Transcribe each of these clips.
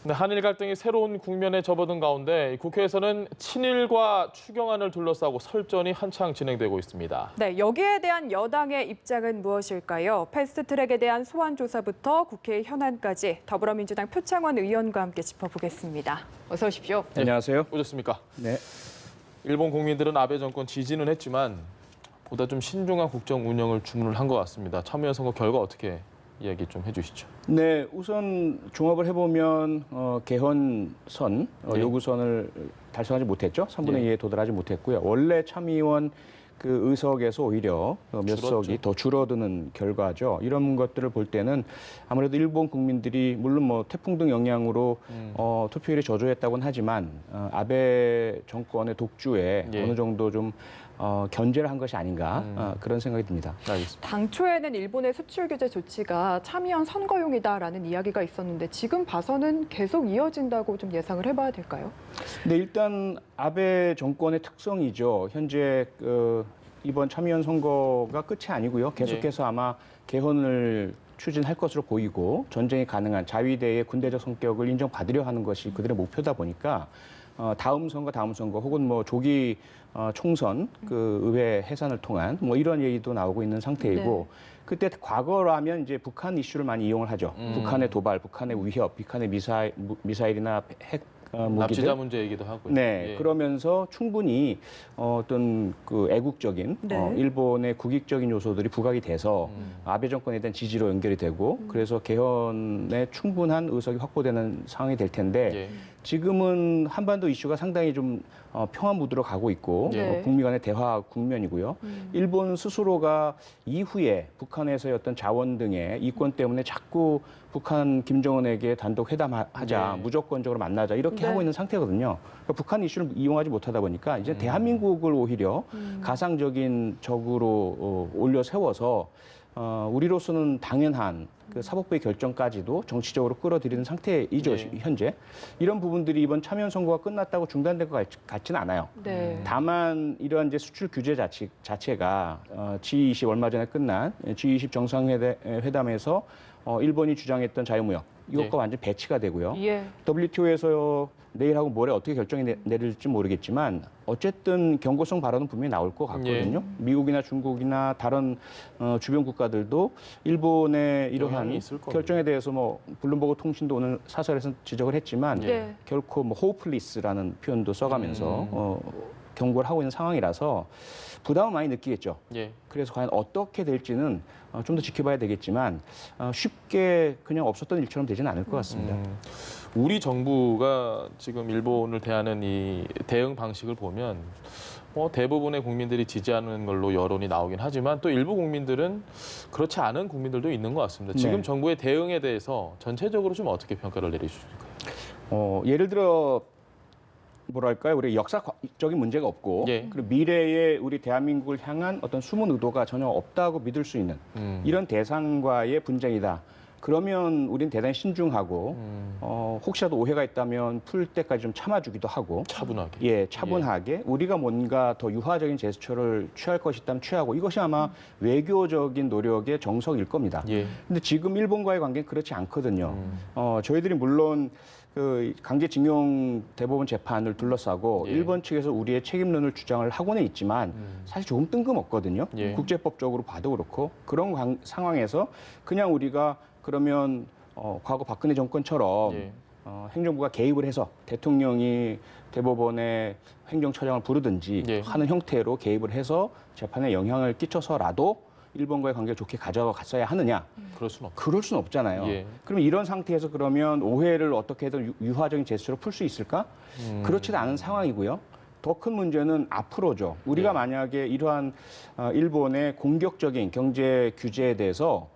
네, 한일 갈등이 새로운 국면에 접어든 가운데 국회에서는 친일과 추경안을 둘러싸고 설전이 한창 진행되고 있습니다. 네, 여기에 대한 여당의 입장은 무엇일까요? 패스트트랙에 대한 소환 조사부터 국회 현안까지 더불어민주당 표창원 의원과 함께 짚어보겠습니다. 어서 오십시오. 네, 안녕하세요. 오셨습니까? 네. 일본 국민들은 아베 정권 지지는 했지만 보다 좀 신중한 국정 운영을 주문을 한 것 같습니다. 참여연 선거 결과 어떻게 이야기 좀 해주시죠. 네, 우선 종합을 해보면 개헌선 네. 요구선을 달성하지 못했죠. 3분의 네. 2에 도달하지 못했고요. 원래 참의원 그 의석에서 오히려 몇 줄었죠. 석이 더 줄어드는 결과죠. 이런 것들을 볼 때는 아무래도 일본 국민들이 물론 뭐 태풍 등 영향으로 투표율이 저조했다고는 하지만 아베 정권의 독주에 예. 어느 정도 좀 견제를 한 것이 아닌가 그런 생각이 듭니다. 알겠습니다. 당초에는 일본의 수출 규제 조치가 참여연 선거용이다라는 이야기가 있었는데 지금 봐서는 계속 이어진다고 좀 예상을 해봐야 될까요? 네, 일단 아베 정권의 특성이죠. 현재 이번 참의원 선거가 끝이 아니고요. 계속해서 아마 개헌을 추진할 것으로 보이고 전쟁이 가능한 자위대의 군대적 성격을 인정받으려 하는 것이 그들의 목표다 보니까 다음 선거 혹은 뭐 조기 총선 그 의회 해산을 통한 뭐 이런 얘기도 나오고 있는 상태이고 네. 그때 과거라면 이제 북한 이슈를 많이 이용을 하죠. 북한의 도발, 북한의 위협, 북한의 미사일이나 핵 무기들. 납치자 문제 얘기도 하고요. 네, 예. 그러면서 충분히 어떤 그 애국적인 네. 일본의 국익적인 요소들이 부각이 돼서 아베 정권에 대한 지지로 연결이 되고 그래서 개헌에 충분한 의석이 확보되는 상황이 될 텐데 예. 지금은 한반도 이슈가 상당히 좀 평화 무드로 가고 있고 네. 북미 간의 대화 국면이고요. 일본 스스로가 이후에 북한에서의 어떤 자원 등의 이권 때문에 자꾸 북한 김정은에게 단독 회담하자, 네. 무조건적으로 만나자 이렇게 네. 하고 있는 상태거든요. 그러니까 북한 이슈를 이용하지 못하다 보니까 이제 대한민국을 오히려 가상적인 적으로 올려 세워서 우리로서는 당연한 그 사법부의 결정까지도 정치적으로 끌어들이는 상태이죠, 네. 현재. 이런 부분들이 이번 참여연 선거가 끝났다고 중단된 것 같지는 않아요. 네. 다만 이러한 이제 수출 규제 자체가 G20 얼마 전에 끝난 G20 정상회담에서 일본이 주장했던 자유무역 이것과 네. 완전 배치가 되고요. 예. WTO에서 내일하고 모레 어떻게 결정이 내릴지 모르겠지만 어쨌든 경고성 발언은 분명히 나올 것 같거든요. 미국이나 중국이나 다른 주변 국가들도 일본의 이러한 영향이 있을 겁니다. 결정에 대해서 뭐 블룸버그 통신도 오늘 사설에서 지적을 했지만 네. 결코 뭐 호프리스라는 표현도 써가면서 경고를 하고 있는 상황이라서 부담을 많이 느끼겠죠. 예. 그래서 과연 어떻게 될지는 좀 더 지켜봐야 되겠지만 쉽게 그냥 없었던 일처럼 되지는 않을 것 같습니다. 우리 정부가 지금 일본을 대하는 이 대응 방식을 보면 뭐 대부분의 국민들이 지지하는 걸로 여론이 나오긴 하지만 또 일부 국민들은 그렇지 않은 국민들도 있는 것 같습니다. 지금 네. 정부의 대응에 대해서 전체적으로 좀 어떻게 평가를 내리실까요? 예를 들어 뭐랄까요, 우리 역사적인 문제가 없고 예. 그리고 미래에 우리 대한민국을 향한 어떤 숨은 의도가 전혀 없다고 믿을 수 있는 이런 대상과의 분쟁이다. 그러면 우리는 대단히 신중하고 혹시라도 오해가 있다면 풀 때까지 좀 참아주기도 하고 차분하게. 예, 차분하게 우리가 뭔가 더 유화적인 제스처를 취할 것이 있다면 취하고 이것이 아마 외교적인 노력의 정석일 겁니다. 예. 근데 지금 일본과의 관계는 그렇지 않거든요. 저희들이 물론 그 강제징용 대법원 재판을 둘러싸고 예. 일본 측에서 우리의 책임론을 주장을 하고는 있지만 사실 조금 뜬금없거든요. 예. 국제법적으로 봐도 그렇고 그런 상황에서 그냥 우리가 그러면 과거 박근혜 정권처럼 예. 행정부가 개입을 해서 대통령이 대법원의 행정처장을 부르든지 예. 하는 형태로 개입을 해서 재판에 영향을 끼쳐서라도 일본과의 관계를 좋게 가져갔어야 하느냐? 그럴 수는 없죠. 그럴 수는 없잖아요. 예. 그럼 이런 상태에서 그러면 오해를 어떻게든 유화적인 제스처로 풀 수 있을까? 그렇지도 않은 상황이고요. 더 큰 문제는 앞으로죠. 우리가 예. 만약에 이러한 일본의 공격적인 경제 규제에 대해서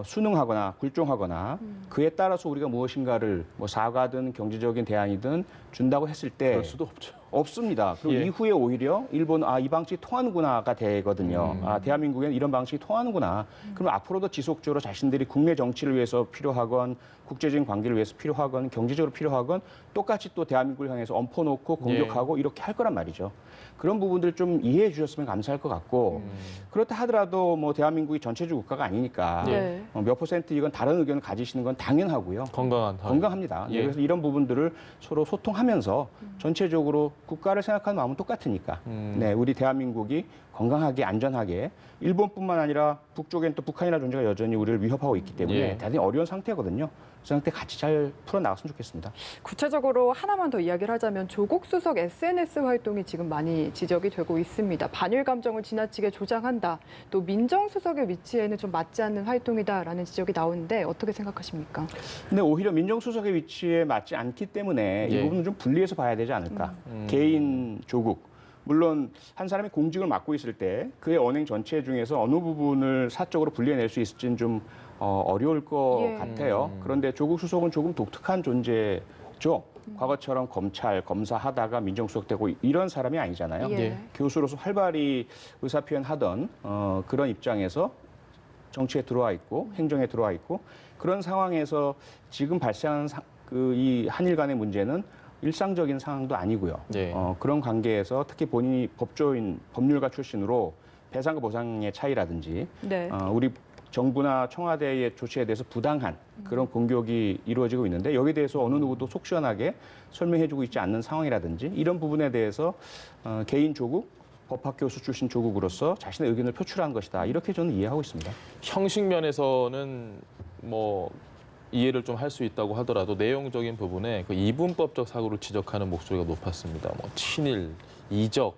순응하거나 굴종하거나 그에 따라서 우리가 무엇인가를 뭐 사과든 경제적인 대안이든 준다고 했을 때 그럴 수도 없죠. 없습니다. 그리고 예. 이후에 오히려 일본 이 방식이 통하는구나가 되거든요. 대한민국에는 이런 방식이 통하는구나. 그럼 앞으로도 지속적으로 자신들이 국내 정치를 위해서 필요하건 국제적인 관계를 위해서 필요하건 경제적으로 필요하건 똑같이 또 대한민국을 향해서 엎어놓고 공격하고 이렇게 할 거란 말이죠. 그런 부분들 좀 이해해 주셨으면 감사할 것 같고 그렇다 하더라도 뭐 대한민국이 전체주의 국가가 아니니까 네. 몇 퍼센트 이건 다른 의견을 가지시는 건 당연하고요. 건강한 사회. 건강합니다. 예. 그래서 이런 부분들을 서로 소통하면서 전체적으로 국가를 생각하는 마음은 똑같으니까 네, 우리 대한민국이 건강하게 안전하게 일본뿐만 아니라 북쪽엔 또 북한이라는 존재가 여전히 우리를 위협하고 있기 때문에 예. 대단히 어려운 상태거든요. 그 상태 같이 잘 풀어나갔으면 좋겠습니다. 구체적으로 하나만 더 이야기를 하자면 조국 수석 SNS 활동이 지금 많이 지적이 되고 있습니다. 반일 감정을 지나치게 조장한다. 또 민정수석의 위치에는 좀 맞지 않는 활동이다라는 지적이 나오는데 어떻게 생각하십니까? 근데 오히려 민정수석의 위치에 맞지 않기 때문에 예. 이 부분은 좀 분리해서 봐야 되지 않을까. 개인 조국. 물론 한 사람이 공직을 맡고 있을 때 그의 언행 전체 중에서 어느 부분을 사적으로 분리해낼 수 있을지는 좀 어려울 것 예. 같아요. 그런데 조국 수석은 조금 독특한 존재죠. 과거처럼 검찰, 검사 하다가 민정수석 되고 이런 사람이 아니잖아요. 예. 교수로서 활발히 의사표현하던 그런 입장에서 정치에 들어와 있고 행정에 들어와 있고 그런 상황에서 지금 발생하는 이 한일 간의 문제는 일상적인 상황도 아니고요. 네. 그런 관계에서 특히 본인이 법조인, 법률가 출신으로 배상과 보상의 차이라든지 네. 우리 정부나 청와대의 조치에 대해서 부당한 그런 공격이 이루어지고 있는데 여기에 대해서 어느 누구도 속 시원하게 설명해주고 있지 않는 상황이라든지 이런 부분에 대해서 개인 조국, 법학 교수 출신 조국으로서 자신의 의견을 표출한 것이다. 이렇게 저는 이해하고 있습니다. 형식 면에서는 뭐 이해를 좀 할 수 있다고 하더라도 내용적인 부분에 그 이분법적 사고를 지적하는 목소리가 높았습니다. 뭐 친일, 이적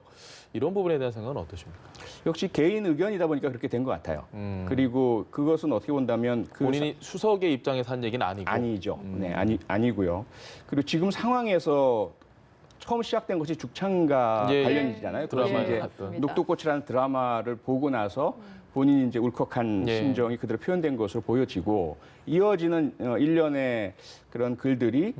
이런 부분에 대한 생각은 어떠십니까? 역시 개인 의견이다 보니까 그렇게 된 것 같아요. 그리고 그것은 어떻게 본다면 본인이 수석의 입장에서 한 얘기는 아니고 아니죠. 네, 아니고요. 그리고 지금 상황에서 처음 시작된 것이 죽창과 예, 관련이잖아요. 그것이 드라마에 이제 맞습니다. 녹두꽃이라는 드라마를 보고 나서 본인이 이제 울컥한 예. 심정이 그대로 표현된 것으로 보여지고 이어지는 일련의 그런 글들이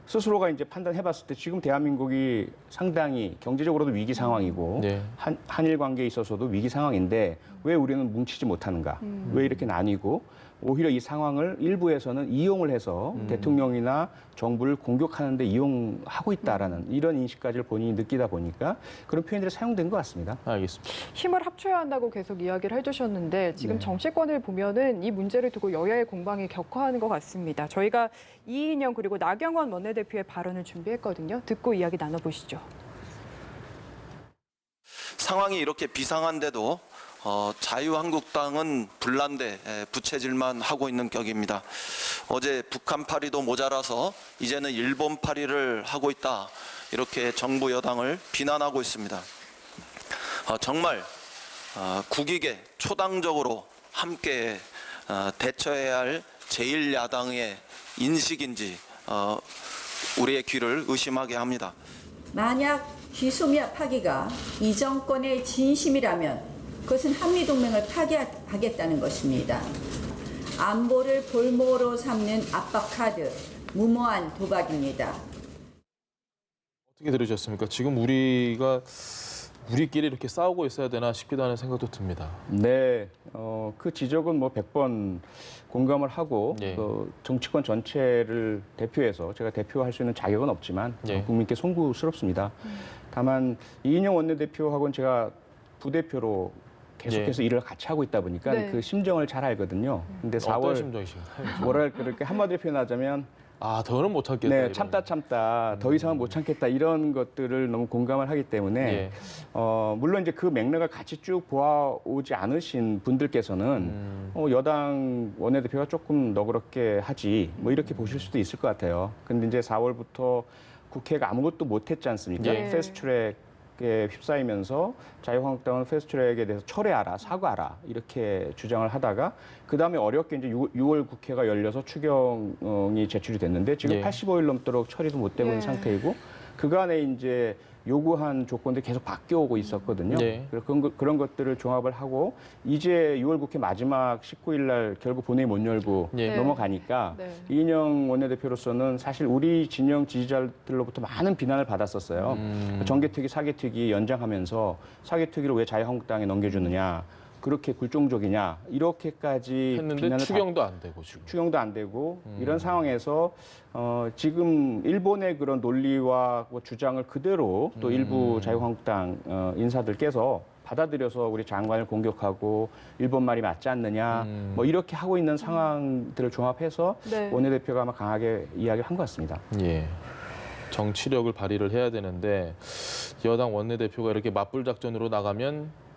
스스로가 이제 판단해봤을 때 지금 대한민국이 상당히 경제적으로도 위기 상황이고 네. 한일 관계에 있어서도 위기 상황인데 왜 우리는 뭉치지 못하는가? 왜 이렇게 나뉘고 오히려 이 상황을 일부에서는 이용을 해서 대통령이나 정부를 공격하는 데 이용하고 있다라는 이런 인식까지를 본인이 느끼다 보니까 그런 표현들이 사용된 것 같습니다. 알겠습니다. 힘을 합쳐야 한다고 계속 이야기를 해주셨는데 지금 네. 정치권을 보면은 이 문제를 두고 여야의 공방이 격화하는 것 같습니다. 저희가 이인영 그리고 나경원 원내대표의 발언을 준비했거든요. 듣고 이야기 나눠보시죠. 상황이 이렇게 비상한데도 자유한국당은 불난데 부채질만 하고 있는 격입니다. 어제 북한 파리도 모자라서 이제는 일본 파리를 하고 있다. 이렇게 정부 여당을 비난하고 있습니다. 정말 국익에 초당적으로 함께 대처해야 할 제1야당의 인식인지 우리의 귀를 의심하게 합니다. 만약 기소미아 파기가 이 정권의 진심이라면 그것은 한미동맹을 파기하겠다는 것입니다. 안보를 볼모로 삼는 압박카드, 무모한 도박입니다. 어떻게 들으셨습니까? 지금 우리끼리 이렇게 싸우고 있어야 되나 싶기도 하는 생각도 듭니다. 네, 그 지적은 뭐 100번 공감을 하고 예. 정치권 전체를 대표해서 제가 대표할 수 있는 자격은 없지만 예. 국민께 송구스럽습니다. 다만 이인영 원내대표하고는 제가 부대표로 계속해서 일을 같이 하고 있다 보니까 네. 그 심정을 잘 알거든요. 근데 어떤 4월 심정이신가요? 뭐랄까 그렇게 한마디로 표현하자면 더는 못 참겠다. 네, 이런. 참다 더 이상은 못 참겠다 이런 것들을 너무 공감을 하기 때문에 예. 물론 이제 그 맥락을 같이 쭉 보아오지 않으신 분들께서는 여당 원내대표가 조금 너그럽게 하지 뭐 이렇게 보실 수도 있을 것 같아요. 근데 이제 4월부터 국회가 아무것도 못했지 않습니까? 예. 패스트트랙에 휩싸이면서 자유한국당은 패스트트랙에 대해서 철회하라, 사과하라 이렇게 주장을 하다가 그 다음에 어렵게 이제 6월 국회가 열려서 추경이 제출이 됐는데 지금 예. 85일 넘도록 처리도 못 되고 있는 예. 상태이고 그간에 이제 요구한 조건들이 계속 바뀌어오고 있었거든요. 네. 그래서 그런 것들을 종합을 하고 이제 6월 국회 마지막 19일 날 결국 본회의 못 열고 네. 넘어가니까 네. 이인영 원내대표로서는 사실 우리 진영 지지자들로부터 많은 비난을 받았었어요. 정개특위, 사개특위 연장하면서 사개특위를 왜 자유한국당에 넘겨주느냐. 그렇게 굴종적이냐 이렇게까지 했는데 비난을 추경도 안 되고 지금. 추경도 안 되고 이런 상황에서 지금 일본의 그런 논리와 뭐 주장을 그대로 또 일부 자유한국당 인사들께서 받아들여서 우리 장관을 공격하고 일본 말이 맞지 않느냐 뭐 이렇게 하고 있는 상황들을 종합해서 네. 원내대표가 아마 강하게 이야기를 한 것 같습니다. 예. 정치력을 발휘를 해야 되는데 여당 원내대표가 이렇게 맞불 작전으로 나가면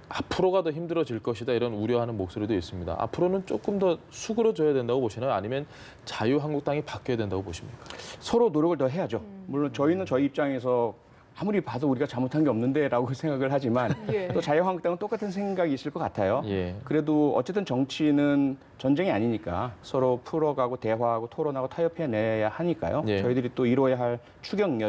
앞으로가 더 힘들어질 것이다 이런 우려하는 목소리도 있습니다. 앞으로는 조금 더 수그러져야 된다고 보시나요? 아니면 자유한국당이 바뀌어야 된다고 보십니까? 서로 노력을 더 해야죠. 물론 저희는 저희 입장에서 아무리 봐도 우리가 잘못한 게 없는데라고 생각을 하지만 예. 또 자유한국당은 똑같은 생각이 있을 것 같아요. 예. 그래도 어쨌든 정치는 전쟁이 아니니까 서로 풀어가고 대화하고 토론하고 타협해내야 하니까요. 예. 저희들이 또 이뤄야 할 추경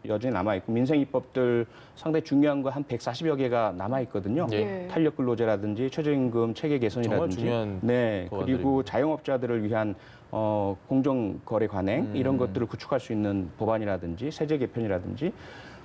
여전히 남아있고 민생 입법들 상당히 중요한 거 한 140여 개가 남아있거든요. 예. 탄력 근로제라든지 최저임금 체계 개선이라든지 중요한 네, 법안들입니다. 그리고 자영업자들을 위한 공정거래 관행 이런 것들을 구축할 수 있는 법안이라든지 세제 개편이라든지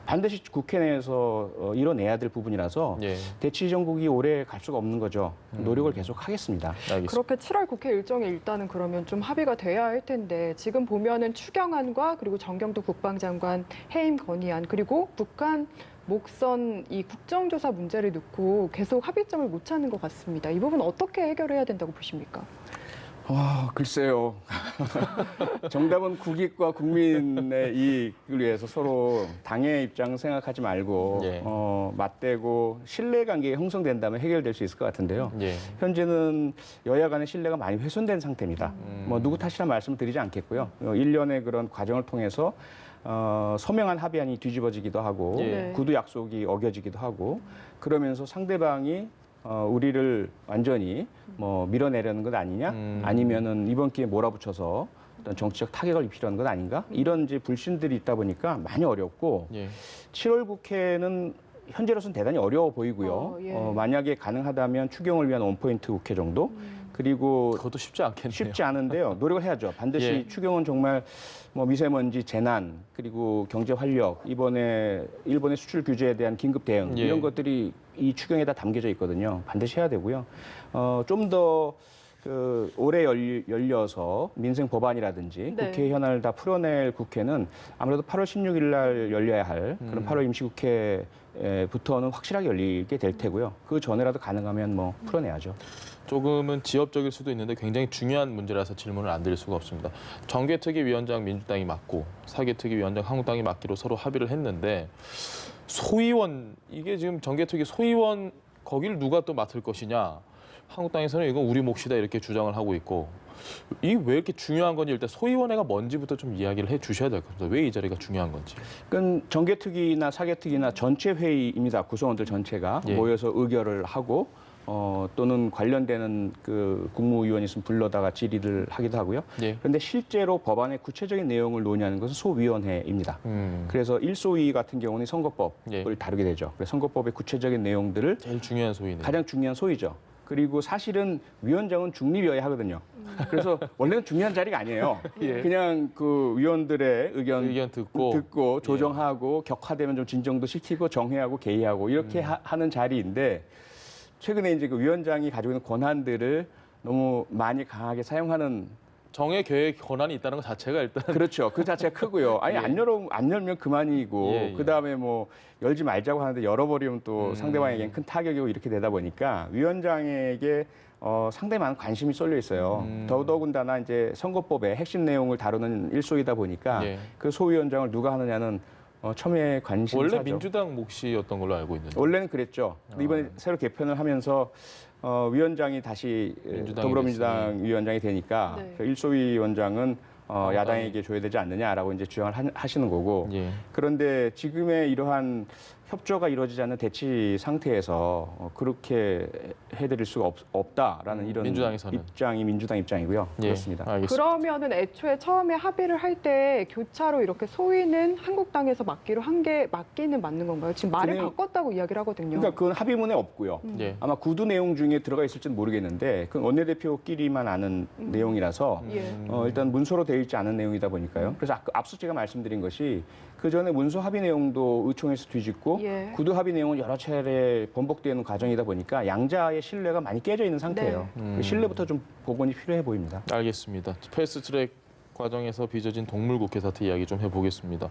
반드시 국회 내에서 이뤄내야 될 부분이라서 예. 대치 정국이 오래 갈 수가 없는 거죠. 노력을 계속 하겠습니다. 알겠습니다. 그렇게 7월 국회 일정이 일단은 그러면 좀 합의가 돼야 할 텐데 지금 보면은 추경안과 그리고 정경도 국방장관 해임 건의안 그리고 북한 목선 이 국정조사 문제를 놓고 계속 합의점을 못 찾는 것 같습니다. 이 부분 어떻게 해결해야 된다고 보십니까? 글쎄요. 정답은 국익과 국민의 이익을 위해서 서로 당의 입장 생각하지 말고 예. 맞대고 신뢰관계가 형성된다면 해결될 수 있을 것 같은데요. 예. 현재는 여야 간의 신뢰가 많이 훼손된 상태입니다. 뭐 누구 탓이라 말씀을 드리지 않겠고요. 일련의 그런 과정을 통해서 서명한 합의안이 뒤집어지기도 하고 예. 구두 약속이 어겨지기도 하고 그러면서 상대방이 우리를 완전히 뭐 밀어내려는 것 아니냐? 아니면은 이번 기회에 몰아붙여서 어떤 정치적 타격을 입히려는 것 아닌가? 이런 이제 불신들이 있다 보니까 많이 어렵고 예. 7월 국회는 현재로서는 대단히 어려워 보이고요. 예. 만약에 가능하다면 추경을 위한 원포인트 국회 정도? 그리고 그것도 쉽지 않겠네요. 쉽지 않은데요. 노력을 해야죠. 반드시 예. 추경은 정말 뭐 미세먼지 재난 그리고 경제 활력 이번에 일본의 수출 규제에 대한 긴급 대응 예. 이런 것들이 이 추경에 다 담겨져 있거든요. 반드시 해야 되고요. 좀 더 올해 열려서 민생 법안이라든지 네. 국회 현안을 다 풀어낼 국회는 아무래도 8월 16일 날 열려야 할 그런 8월 임시국회부터는 확실하게 열리게 될 테고요. 그 전에라도 가능하면 뭐 풀어내야죠. 조금은 지엽적일 수도 있는데 굉장히 중요한 문제라서 질문을 안 드릴 수가 없습니다. 정개특위 위원장 민주당이 맡고 사개특위 위원장 한국당이 맡기로 서로 합의를 했는데 소위원 이게 지금 정개특위 소위원 거기를 누가 또 맡을 것이냐 한국당에서는 이건 우리 몫이다 이렇게 주장을 하고 있고 이게 왜 이렇게 중요한 건지 일단 소위원회가 뭔지부터 좀 이야기를 해 주셔야 될 것 같습니다. 왜 이 자리가 중요한 건지. 그건 정개특위나 사개특위나 전체 회의입니다. 구성원들 전체가 예. 모여서 의결을 하고 또는 관련되는 그 국무위원이 있으면 불러다가 질의를 하기도 하고요. 예. 그런데 실제로 법안의 구체적인 내용을 논의하는 것은 소위원회입니다. 그래서 1소위 같은 경우는 선거법을 예. 다루게 되죠. 그래서 선거법의 구체적인 내용들을 제일 중요한 소위네요. 가장 중요한 소위죠. 그리고 사실은 위원장은 중립이어야 하거든요. 그래서 원래는 중요한 자리가 아니에요. 예. 그냥 그 위원들의 의견 듣고 조정하고 격화되면 좀 진정도 시키고 정회하고 개의하고 이렇게 하는 자리인데 최근에 이제 그 위원장이 가지고 있는 권한들을 너무 많이 강하게 사용하는 정의 계획 권한이 있다는 것 자체가 일단 그렇죠. 그 자체가 크고요. 아니 예. 안 열면 그만이고 예, 예. 그다음에 뭐 열지 말자고 하는데 열어버리면 또 상대방에겐 큰 타격이고 이렇게 되다 보니까 위원장에게 상당히 많은 관심이 쏠려 있어요. 더더군다나 이제 선거법의 핵심 내용을 다루는 일소이다 보니까 예. 그 소위원장을 누가 하느냐는 첨예에 관심이 원래 사죠. 민주당 몫이었던 걸로 알고 있는데. 원래는 그랬죠. 근데 이번에 새로 개편을 하면서 위원장이 다시 민주당이 더불어민주당 됐으니. 위원장이 되니까 네. 그 일소위 위원장은 야당이. 야당에게 줘야 되지 않느냐라고 이제 주장을 하시는 거고 예. 그런데 지금의 이러한 협조가 이루어지지 않는 대치 상태에서 그렇게 해드릴 수가 없다라는 이런 민주당에서는. 입장이 민주당 입장이고요. 예, 그렇습니다. 알겠습니다. 그러면은 애초에 처음에 합의를 할 때 교차로 이렇게 소위는 한국당에서 맡기로 한 게 맞기는 맞는 건가요? 지금 말을 그냥- 바꿨다고 이야기를 하거든요. 그러니까 그건 합의문에 없고요. 예. 아마 구두 내용 중에 들어가 있을지는 모르겠는데 그건 원내대표끼리만 아는 내용이라서 예. 일단 문서로 되어 있지 않은 내용이다 보니까요. 그래서 앞서 제가 말씀드린 것이 그 전에 문서 합의 내용도 의총에서 뒤집고 예. 구두 합의 내용은 여러 차례 번복되는 과정이다 보니까 양자의 신뢰가 많이 깨져 있는 상태예요. 네. 그 신뢰부터 좀 복원이 필요해 보입니다. 알겠습니다. 패스트트랙 과정에서 빚어진 동물국회 사태 이야기 좀 해보겠습니다.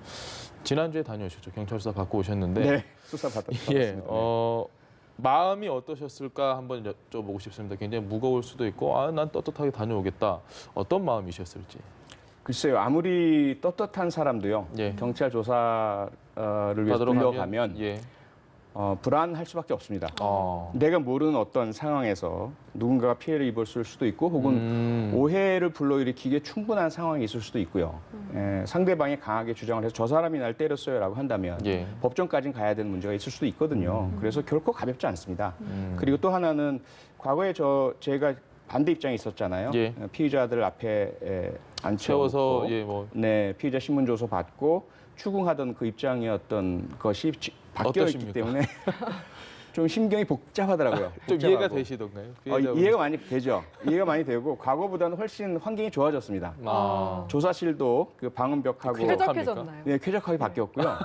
지난주에 다녀오셨죠. 경찰 수사 받고 오셨는데 네, 수사 받았습니다. 예, 마음이 어떠셨을까 한번 여쭤보고 싶습니다. 굉장히 무거울 수도 있고 난 떳떳하게 다녀오겠다. 어떤 마음이셨을지. 글쎄요, 아무리 떳떳한 사람도요. 예. 경찰 조사를 위해서 받으러 불려가면 예. 불안할 수밖에 없습니다. 아. 내가 모르는 어떤 상황에서 누군가가 피해를 입었을 수도 있고 혹은 오해를 불러일으키기에 충분한 상황이 있을 수도 있고요. 상대방이 강하게 주장을 해서 저 사람이 날 때렸어요라고 한다면 예. 법정까지는 가야 되는 문제가 있을 수도 있거든요. 그래서 결코 가볍지 않습니다. 그리고 또 하나는 과거에 제가 반대 입장에 있었잖아요. 예. 피의자들 앞에 채워서 앉혀서 예, 뭐 네, 피의자 신문 조서 받고 추궁하던 그 입장이었던 것이 바뀌어 있기 어떠십니까? 때문에 좀 심경이 복잡하더라고요. 좀 이해가 복잡하고. 되시던가요? 이해가 많이 되죠. 이해가 많이 되고 과거보다는 훨씬 환경이 좋아졌습니다. 아. 조사실도 그 방음벽하고 쾌적해졌나요? 네, 쾌적하게 바뀌었고요.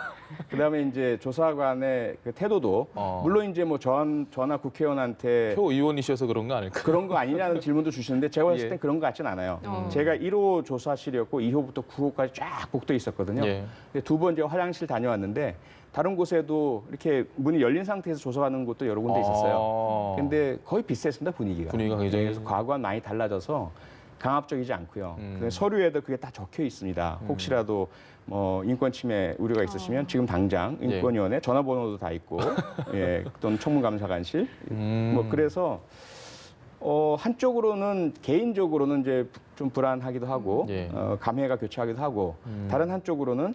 그다음에 이제 조사관의 그 태도도 물론 이제 뭐 전화 국회의원한테 표 의원이셔서 그런 거 아닐까? 그런 거 아니냐는 질문도 주시는데 제가 봤을 예. 땐 그런 거 같진 않아요. 어. 제가 1호 조사실이었고 2호부터 9호까지 쫙 복도에 있었거든요. 예. 근데 두 번 제가 화장실 다녀왔는데 다른 곳에도 이렇게 문이 열린 상태에서 조사하는 곳도 여러 군데 있었어요. 근데 거의 비슷했습니다, 분위기가. 분위기가 굉장히- 그래서 과거와 많이 달라져서 강압적이지 않고요. 그 서류에도 그게 다 적혀 있습니다. 혹시라도 뭐 인권 침해 우려가 있으시면 지금 당장 예. 인권위원회 전화번호도 다 있고, 예, 또는 청문감사관실. 뭐 그래서 한쪽으로는 개인적으로는 이제 좀 불안하기도 하고 예. 감회가 교차하기도 하고 다른 한쪽으로는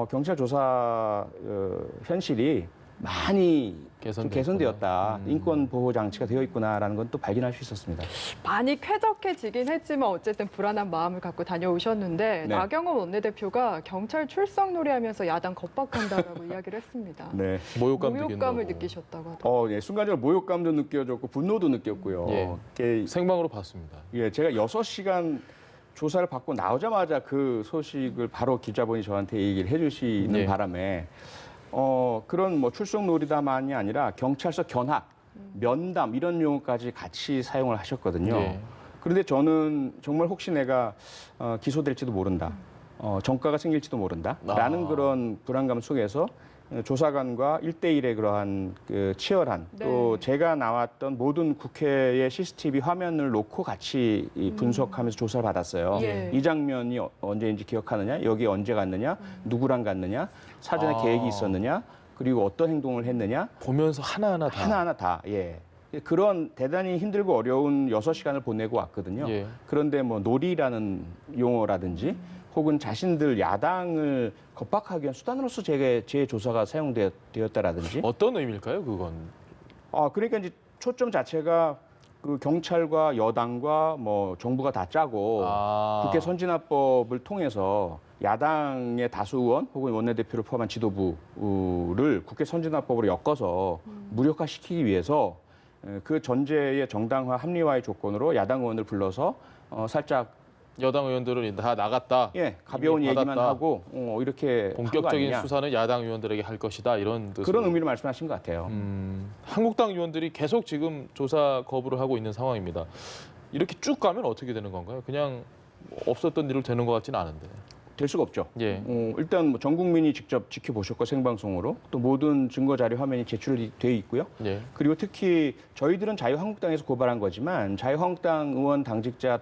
경찰 조사 현실이 많이 좀 개선되었다. 인권 보호 장치가 되어 있구나라는 건 또 발견할 수 있었습니다. 많이 쾌적해지긴 했지만 어쨌든 불안한 마음을 갖고 다녀오셨는데 네. 나경원 원내대표가 경찰 출석 놀이하면서 야당 겁박한다라고 이야기를 했습니다. 네. 모욕감을 모욕감을 느낀다고. 느끼셨다고 하더라고요. 예, 순간적으로 모욕감도 느껴졌고 분노도 느꼈고요. 예. 이게, 생방으로 봤습니다. 예, 제가 6시간 조사를 받고 나오자마자 그 소식을 바로 기자분이 저한테 얘기를 해주시는 예. 바람에 그런 뭐 출석 놀이다만이 아니라 경찰서 견학, 면담 이런 용어까지 같이 사용을 하셨거든요. 예. 그런데 저는 정말 혹시 내가 기소될지도 모른다, 정가가 생길지도 모른다라는 그런 불안감 속에서 조사관과 1대1의 그러한 그 치열한 또 네. 제가 나왔던 모든 국회의 CCTV 화면을 놓고 같이 이 분석하면서 조사를 받았어요. 예. 이 장면이 언제인지 기억하느냐, 여기 언제 갔느냐, 누구랑 갔느냐, 사전에 계획이 있었느냐, 그리고 어떤 행동을 했느냐, 보면서 하나하나 다. 하나하나 다. 예. 그런 대단히 힘들고 어려운 6시간을 보내고 왔거든요. 예. 그런데 뭐 놀이라는 용어라든지 혹은 자신들 야당을 겁박하기 위한 수단으로서 제 조사가 사용되었다라든지. 어떤 의미일까요, 그건? 그러니까 이제 초점 자체가 그 경찰과 여당과 뭐 정부가 다 짜고 국회 선진화법을 통해서 야당의 다수 의원 혹은 원내대표를 포함한 지도부를 국회 선진화법으로 엮어서 무력화시키기 위해서 그 전제의 정당화 합리화의 조건으로 야당 의원을 불러서 살짝 여당 의원들은 다 나갔다. 가벼운 이미 얘기만 받았다. 하고 이렇게 본격적인 한 거 수사는 야당 의원들에게 할 것이다 이런 뜻으로. 그런 의미로 말씀하신 것 같아요. 한국당 의원들이 계속 지금 조사 거부를 하고 있는 상황입니다. 이렇게 쭉 가면 어떻게 되는 건가요? 그냥 없었던 일로 되는 것 같지는 않은데. 될 수가 없죠. 예. 일단 뭐 전 국민이 직접 지켜보셨고 생방송으로 또 모든 증거 자료 화면이 제출이 돼 있고요. 예. 그리고 특히 저희들은 자유한국당에서 고발한 거지만 자유한국당 의원 당직자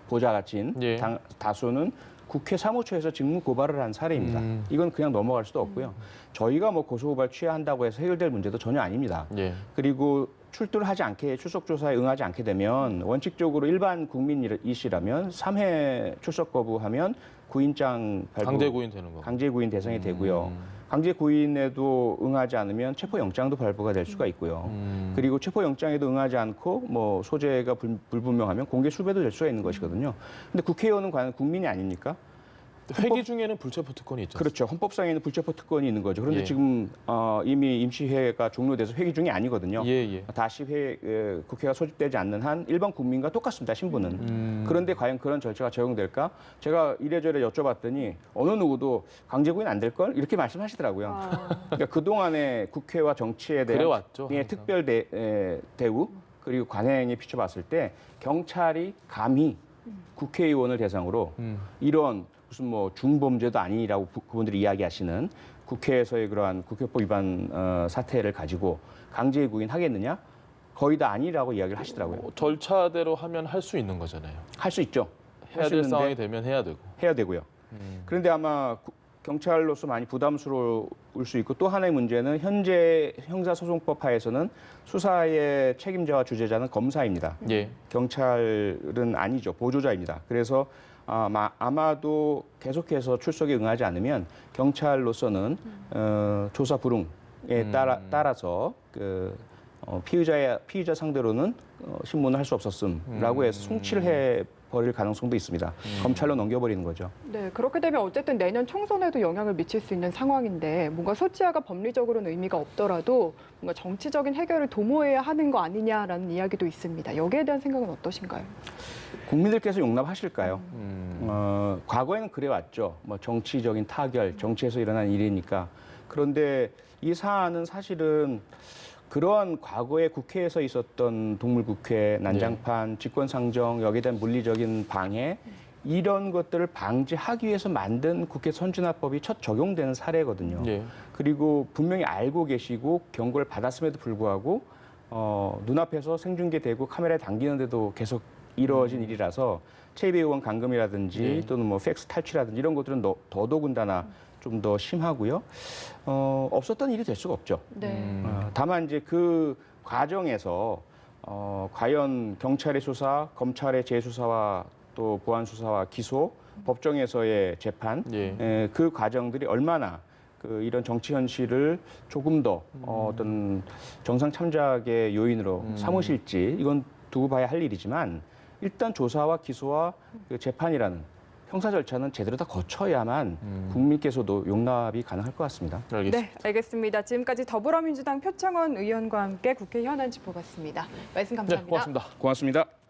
보좌진 예. 다수는 국회 사무처에서 직무 고발을 한 사례입니다. 이건 그냥 넘어갈 수도 없고요. 저희가 뭐 고소고발 취하한다고 해서 해결될 문제도 전혀 아닙니다. 예. 그리고 출두를 하지 않게 출석 조사에 응하지 않게 되면 원칙적으로 일반 국민이시라면 3회 출석 거부하면 구인장 발부, 강제 구인 되는 거. 강제 구인 대상이 되고요. 강제 구인에도 응하지 않으면 체포영장도 발부가 될 수가 있고요. 그리고 체포영장에도 응하지 않고 뭐 소재가 불분명하면 공개 수배도 될 수가 있는 것이거든요. 근데 국회의원은 과연 국민이 아닙니까? 회기 중에는 불체포 특권이 있죠. 그렇죠. 헌법상에는 불체포 특권이 있는 거죠. 그런데 예. 지금 이미 임시회가 종료돼서 회기 중이 아니거든요. 예. 다시 국회가 소집되지 않는 한 일반 국민과 똑같습니다. 신분은. 그런데 과연 그런 절차가 적용될까? 제가 이래저래 여쭤봤더니 어느 누구도 강제구인 안 될 걸 이렇게 말씀하시더라고요. 그러니까 그동안의 국회와 정치에 대한 그래왔죠, 예, 항상. 특별 대우 그리고 관행에 비춰봤을 때 경찰이 감히 국회의원을 대상으로 이런 무슨 뭐 중범죄도 아니라고 그분들이 이야기하시는 국회에서의 그러한 국회법 위반 사태를 가지고 강제 구인하겠느냐? 거의 다 아니라고 이야기를 하시더라고요. 절차대로 하면 할 수 있는 거잖아요. 할 수 있죠. 해야 될 상황이 되면 해야 되고. 해야 되고요. 그런데 아마 경찰로서 많이 부담스러울 수 있고 또 하나의 문제는 현재 형사소송법 하에서는 수사의 책임자와 주재자는 검사입니다. 예. 경찰은 아니죠. 보조자입니다. 그래서 아마도 계속해서 출석에 응하지 않으면 경찰로서는 조사 불응에 따라서 피의자 상대로는 신문을 할 수 없었음라고 해서 송치를 해 버릴 가능성도 있습니다. 검찰로 넘겨버리는 거죠. 네, 그렇게 되면 어쨌든 내년 총선에도 영향을 미칠 수 있는 상황인데 뭔가 소치하가 법리적으로는 의미가 없더라도 뭔가 정치적인 해결을 도모해야 하는 거 아니냐라는 이야기도 있습니다. 여기에 대한 생각은 어떠신가요? 국민들께서 용납하실까요? 과거에는 그래왔죠. 뭐 정치적인 타결, 정치에서 일어난 일이니까. 그런데 이 사안은 사실은 그러한 과거에 국회에서 있었던 동물국회, 난장판, 직권상정, 여기에 대한 물리적인 방해 이런 것들을 방지하기 위해서 만든 국회 선진화법이 첫 적용되는 사례거든요. 예. 그리고 분명히 알고 계시고 경고를 받았음에도 불구하고 눈앞에서 생중계되고 카메라에 당기는데도 계속 이루어진 일이라서 최이배 의원 감금이라든지 예. 또는 뭐 팩스 탈취라든지 이런 것들은 더더군다나 좀 더 심하고요. 없었던 일이 될 수가 없죠. 네. 다만 이제 그 과정에서 과연 경찰의 수사, 검찰의 재수사와 또 보안 수사와 기소, 법정에서의 재판, 예. 그 과정들이 얼마나 이런 정치 현실을 조금 더 어떤 정상 참작의 요인으로 삼으실지 이건 두고 봐야 할 일이지만 일단 조사와 기소와 그 재판이라는 형사 절차는 제대로 다 거쳐야만 국민께서도 용납이 가능할 것 같습니다. 알겠습니다. 네, 알겠습니다. 지금까지 더불어민주당 표창원 의원과 함께 국회 현안 짚어봤습니다. 말씀 네, 감사합니다. 고맙습니다. 고맙습니다.